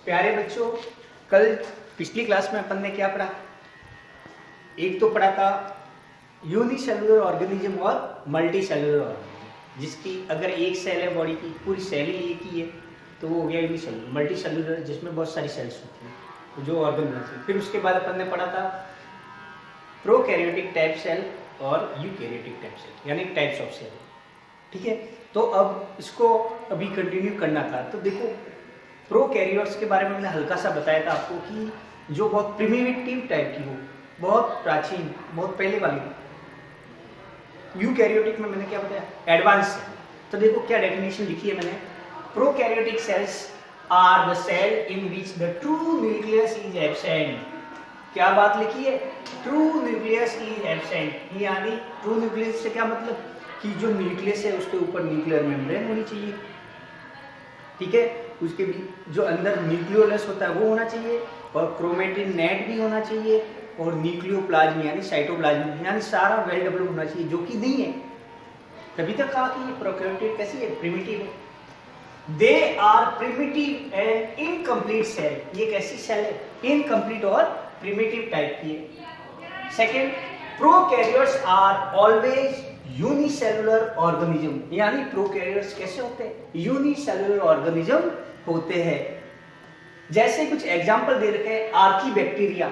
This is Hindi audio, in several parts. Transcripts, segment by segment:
प्यारे बच्चों, कल पिछली क्लास में अपन ने क्या पढ़ा? एक तो पढ़ा था यूनिसेलुलर ऑर्गेनिज्म और मल्टी सेलुलर ऑर्गेनिज्म, जिसकी अगर एक सेल है बॉडी की, पूरी सेल ही एक ही है तो वो हो गया यूनिसेलुलर। मल्टी सेलुलर जिसमें बहुत सारी सेल्स होती हैं जो ऑर्गन बनाती हैं। फिर उसके बाद अपन ने पढ़ा था प्रोकैरियोटिक टाइप सेल और यूकैरियोटिक टाइप सेल, यानी टाइप्स ऑफ सेल। ठीक है, तो अब इसको अभी कंटिन्यू करना था। तो देखो, प्रोकैरियोट्स के बारे में मैंने हल्का सा बताया था आपको कि जो बहुत प्रिमिटिव टाइप की हो, बहुत प्राचीन, बहुत पहले वाली। यूकैरियोटिक में मैंने क्या बताया? Advance cell. तो देखो क्या डेफिनेशन लिखी है मैंने, prokaryotic cells are the cell in which the true nucleus is absent. क्या बात लिखी है? ट्रू न्यूक्लियस इज एब्सेंट, यानी ट्रू न्यूक्लियस से क्या मतलब कि जो न्यूक्लियस है उसके ऊपर न्यूक्लियर मेम्ब्रेन होनी चाहिए। ठीक है, उसके भी जो अंदर न्यूक्लियोलस होता है वो होना चाहिए, और क्रोमेटिन नेट भी होना चाहिए, और न्यूक्लियोप्लाज्म यानी साइटोप्लाज्म यानी सारा वेल डेवलप होना चाहिए, जो कि नहीं है। तभी तक कहा कि ये प्रोकैरियोटिक कैसी है? प्रिमिटिव है। They are primitive and incomplete cell. ये कैसी सेल है? इनकम्प्लीट और प्रिमिटिव टाइप की है। Second, prokaryotes are always unicellular organism, यानी प्रोकैरियोट्स कैसे होते हैं? यूनिसेलुलर ऑर्गेनिज्म होते हैं। जैसे कुछ एग्जांपल दे रखे हैं, आर्कीबैक्टीरिया,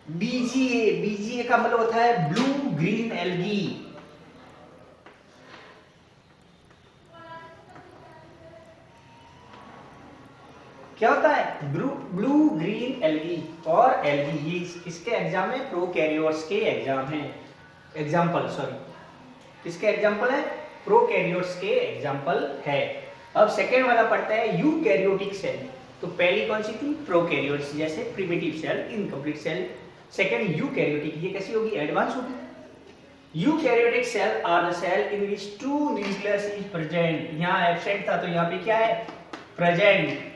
बीजीए। बीजीए का मतलब होता है ब्लू ग्रीन एल्गी। क्या होता है? ब्लू ग्रीन एल्गी और एल्गी। ये इसके एग्जाम है, प्रोकैरियोट्स के एग्जाम है। एग्जाम्पल, सॉरी, किसके एग्जाम्पल है? प्रोकैरियोट्स के एग्जाम्पल है। अब सेकेंड वाला पढ़ता है यूकैरियोटिक सेल। तो पहली कौन सी थी? प्रोकैरियोट्स, जैसे primitive cell, incomplete cell. Second eukaryotic, ये कैसी होगी? एडवांस होगी। Eukaryotic cell are the cell in which true nucleus is present. यहाँ एब्सेंट था तो यहाँ पे क्या है? प्रेजेंट।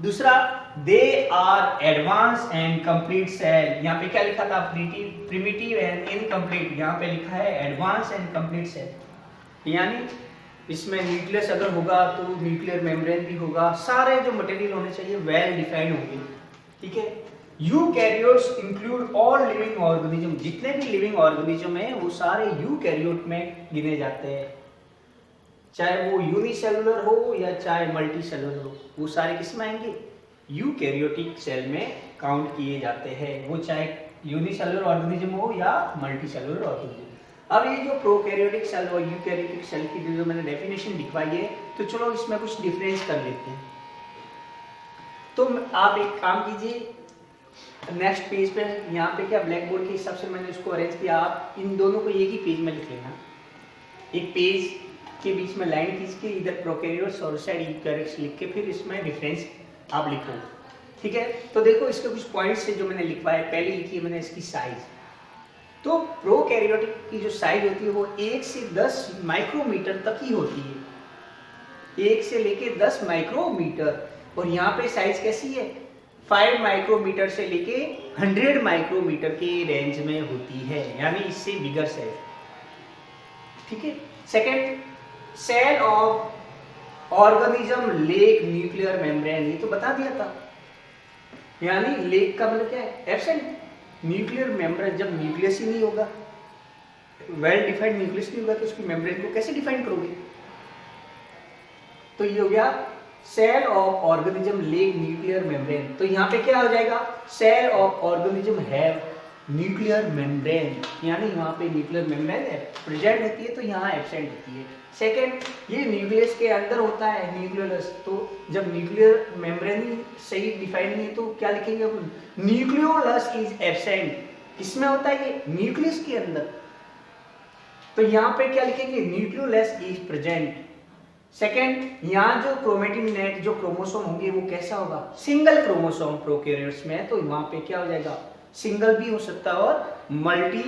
दूसरा, they are advance and complete cell. यहाँ पे क्या लिखा था? प्रिमिटिव एंड इनकम्प्लीट, यहाँ पे लिखा है एडवांस एंड कंप्लीट सेल। यानी इसमें न्यूक्लियस अगर होगा तो न्यूक्लियर मेम्ब्रेन भी होगा, सारे जो मटेरियल होने चाहिए वेल डिफाइंड होंगे। ठीक है, eukaryotes include all living organism. जितने भी लिविंग ऑर्गेनिज्म है वो सारे यूकैरियोट में गिने जाते हैं, चाहे वो यूनिसेलुलर हो या चाहे मल्टी सेलुलर हो, वो सारे किस में आएंगे? यूकैरियोटिक सेल में काउंट किए जाते हैं, वो चाहे यूनिसेलुलर ऑर्गेनिज्म हो या मल्टी सेलुलर ऑर्गेनिज्म। अब ये जो प्रोकैरियोटिक सेल और यूकैरियोटिक सेल की जो मैंने डेफिनेशन लिखवाई है, तो चलो इसमें कुछ डिफरेंस कर लेते हैं। तो आप एक काम कीजिए, नेक्स्ट पेज पे, यहाँ पे क्या ब्लैक बोर्ड के हिसाब से मैंने इसको अरेंज किया, आप इन दोनों को एक ही पेज में लिख लेना। एक पेज के बीच में लाइन खींच के इधर प्रोकैरियोट्स और साइड यूकैरियोट्स लिख के फिर इसमें डिफरेंस आप लिखो। ठीक है, तो देखो इसके कुछ पॉइंट्स है जो मैंने लिखवाए। पहले लिखी है मैंने इसकी साइज। तो प्रोकैरियोटिक की जो साइज होती है वो 1 से 10 माइक्रोमीटर तक ही होती है, 1 से लेके 10 माइक्रोमीटर। और यहाँ पे साइज कैसी है? 5 माइक्रोमीटर से लेके 100 माइक्रोमीटर के रेंज में होती है, यानी इससे बिगर साइज। ठीक है। Second, cell of organism lack nuclear membrane, ये तो बता दिया था। यानी लेक का मतलब क्या है? एब्सेंट। न्यूक्लियर मेम्ब्रेन, जब न्यूक्लियस ही नहीं होगा, वेल डिफाइंड न्यूक्लियस नहीं होगा, तो उसकी मेम्ब्रेन को कैसे डिफाइन करोगे? तो ये हो गया cell of organism lack nuclear membrane. तो यहाँ पे क्या हो जाएगा? Cell of organism have nuclear membrane, यानी यहाँ पे न्यूक्लियर मेम्ब्रेन है प्रेजेंट होती है, तो यहाँ एब्सेंट होती है। सेकेंड, ये न्यूक्लियस के अंदर होता है न्यूक्लियोलस। तो जब न्यूक्लियर मेम्ब्रेन ही सही डिफाइन नहीं है तो क्या लिखेंगे अपन? Nucleolus is absent. किसमें होता है ये? न्यूक्लियस के अंदर। तो यहाँ पे क्या लिखेंगे? Nucleolus is present. सेकेंड, यहाँ जो क्रोमेटिन नेट, जो क्रोमोसोम होंगे वो कैसा होगा? सिंगल क्रोमोसोम प्रोकैरियोट्स में है, तो वहां पे क्या हो जाएगा? सिंगल भी हो सकता है और मल्टी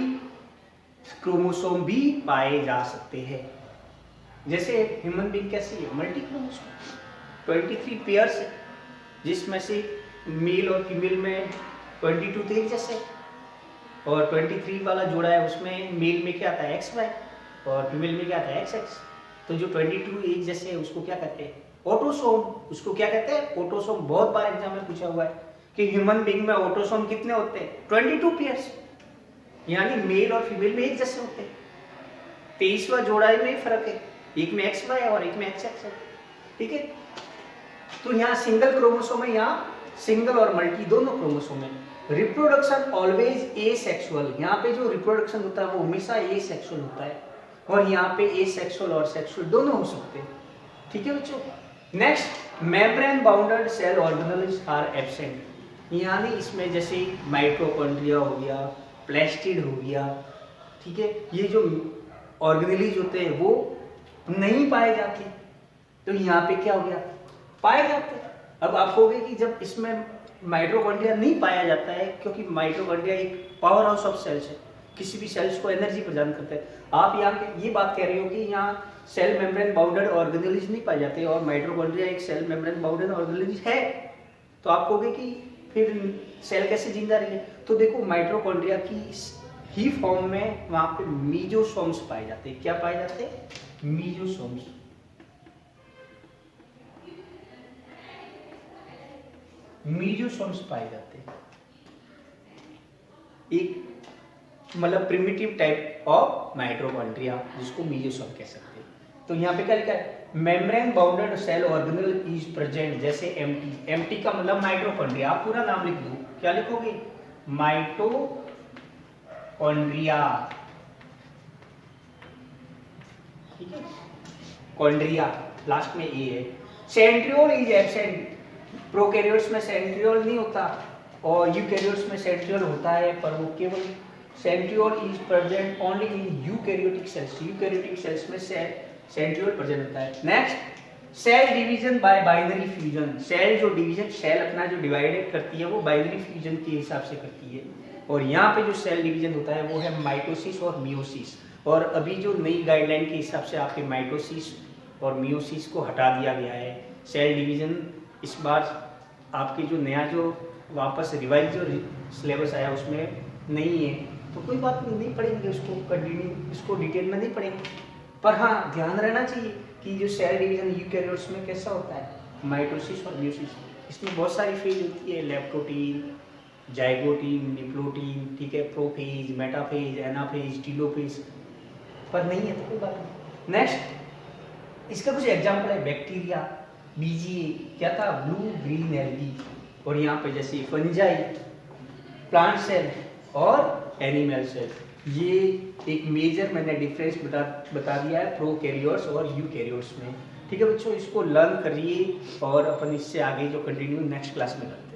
क्रोमोसोम भी पाए जा सकते हैं। जैसे ह्यूमन बीइंग कैसी है? मल्टी क्रोमोसोम, 23 पेयर्स है, जिसमें से मेल और फीमेल में 22 थे एक जैसे, और 23 वाला जोड़ा है उसमें मेल में क्या आता है? XY, और फीमेल में क्या आता है? XX। तो जो 22 एक जैसे है उसको क्या कहते हैं? ऑटोसोम, उसको क्या कहते हैं? ऑटोसोम। बहुत बार एग्जाम में पूछा हुआ है कि ह्यूमन बीइंग में ऑटोसोम कितने होते हैं? 22 पेयर्स, यानी मेल और फीमेल में एक जैसे होते हैं। 23वां जोड़ा में फर्क है, एक में एक्स वाई और एक में एक्स एक्स है, ठीक है। तो यहाँ सिंगल क्रोमोसोम है, यहाँ सिंगल और मल्टी दोनों क्रोमोसोम है। रिप्रोडक्शन ऑलवेज एसेक्सुअल, यहाँ पे जो रिप्रोडक्शन होता है वो हमेशा एसेक्सुअल होता है, और यहाँ पे एसेक्सुअल और सेक्सुअल दोनों हो सकते हैं, ठीक है बच्चों। Next, membrane bounded cell organelles are absent, यानी इसमें जैसे माइटोकॉन्ड्रिया हो गया, प्लास्टिड हो गया, ठीक है, ये जो ऑर्गेनेलीज होते हैं वो नहीं पाए जाते, तो यहाँ पे क्या हो गया? पाए जाते। अब आप कहोगे कि जब इसमें माइटोकॉन्ड्रिया नहीं पाया जाता है, क्योंकि माइटोकॉन्ड्रिया एक पावर हाउस ऑफ सेल्स है, किसी भी सेल्स को एनर्जी प्रदान करता है। आप यहाँ ये बात कह रहे हो कि यहाँ सेल मेम्ब्रेन बाउंडेड ऑर्गेनेल्स नहीं पाए जाते और माइटोकॉन्ड्रिया एक सेल मेम्ब्रेन बाउंडेड ऑर्गेनेल्स है, तो आप कहोगे कि फिर सेल कैसे जिंदा रही है? तो देखो, माइटोकॉन्ड्रिया की ही फॉर्म में वहां पे मीजोसोम्स पाए जाते हैं। क्या पाए जाते हैं? मीजोसोम्स। मीजोसोम्स पाए जाते हैं, एक मतलब प्रिमिटिव टाइप ऑफ माइटोकॉन्ड्रिया, जिसको मीजोसोम कह सकते हैं। तो यहाँ पे क्या लिखा है? Membrane bounded cell organelle is present, जैसे एमटी, एमटी का मतलब माइटोकॉन्ड्रिया। आप पूरा नाम लिख दो, क्या लिखोगे? माइटोकॉन्ड्रिया, ठीक है, कॉन्ड्रिया लास्ट में ए है। सेंट्रियोल इज एब्सेंट, प्रोकैरियोट्स में सेंट्रियोल नहीं होता और यूकैरियोट्स में सेंट्रियोल होता है, पर वो केवल centriole is present only in eukaryotic cells, eukaryotic cells में सेंट्रियोल प्रेजेंट होता है। Next, cell division by binary fusion, cell जो डिवीजन, सेल अपना जो डिवाइडेड करती है वो बाइनरी फ्यूजन के हिसाब से करती है, और यहाँ पे जो सेल डिवीजन होता है वो है माइटोसिस और मियोसिस। और अभी जो नई गाइडलाइन के हिसाब से आपके माइटोसिस और मियोसिस को हटा दिया गया है। सेल डिवीजन इस बार आपके जो नया जो वापस रिवाइज जो सिलेबस आया उसमें नहीं है, तो कोई बात नहीं पढ़ेंगे उसको कंटिन्यू, इसको डिटेल में नहीं पढ़ेंगे, पर हाँ ध्यान रहना चाहिए कि जो सेल डिवीजन यूकैरियोट्स में कैसा होता है, माइटोसिस और मियोसिस, इसमें बहुत सारी फेज होती है, लेप्टोटीन, जाइगोटीन, निप्लोटीन, ठीक है, प्रोफेज, मेटाफेज, एनाफेज, टीलोफेज, पर नहीं है तो कोई बात नहीं। नेक्स्ट, इसका कुछ एग्जाम्पल है, बैक्टीरिया, बीजीए, क्या था? ब्लू ग्रीन एल्गी, और यहाँ पे जैसे फंजाई, प्लांट सेल और एनिमल सेल। ये एक मेजर मैंने डिफरेंस बता दिया है प्रोकैरियोट्स और यूकैरियोट्स में, ठीक है बच्चों, इसको लर्न करिए और अपन इससे आगे जो कंटिन्यू नेक्स्ट क्लास में करते हैं।